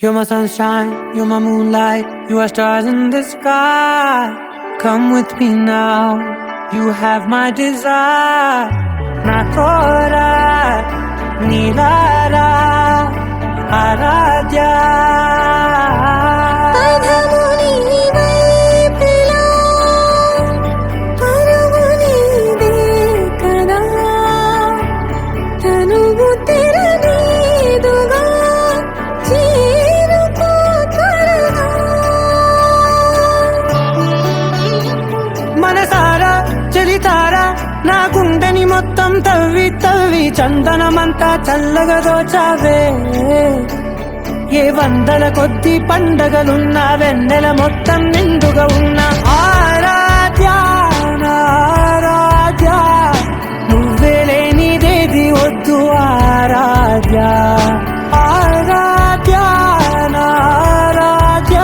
You're my sunshine, you're my moonlight, you are stars in the sky. Come with me now, you have my desire. Nakora, Nilara, Aradya. మనసారా చలితారా నా గుండెని మొత్తం తవ్వి తవ్వి చందనమంతా చల్లగా దోచావే. ఏ వందల కొద్ది పండగలున్న వెన్నెల మొత్తం నిండుగా ఉన్న ఆరాధ్య ఆరాధ్య, నువ్వే లేనిదేది వద్దు ఆరాధ్య ఆరాధ్య ఆరాధ్య,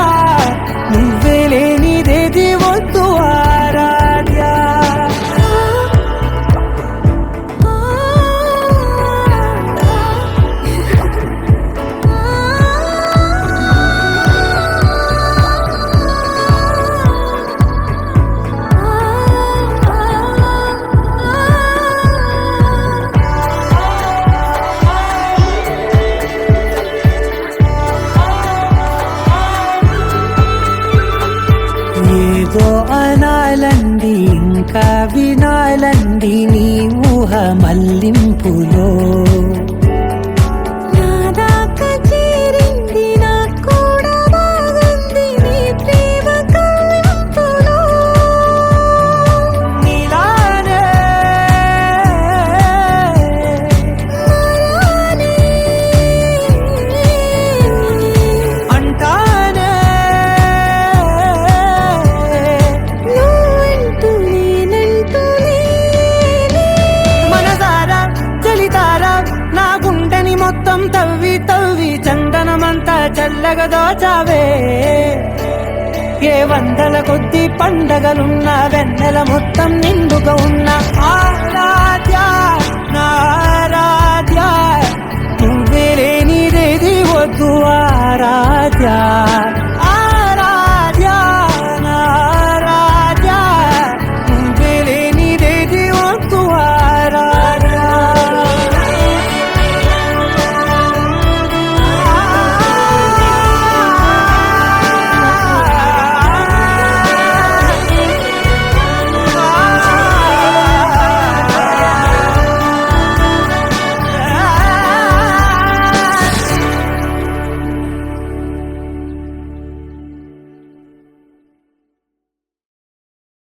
నువ్వే లేనిదేది వద్దు ఆరాధ్య. ఏదో అనాలండి ఇంకా వినాలండి నీ ఊహ మల్లింపులో. మొత్తం తవ్వి తవ్వి చందనమంతా చల్లగా దోచావే. ఏ వందల కొద్ది పండగలున్న వెన్నెల మొత్తం నిండుగా ఉన్న ఆరాధ్య ఆరాధ్య, నువ్వే లేనిదేది వద్దు ఆరాధ్య.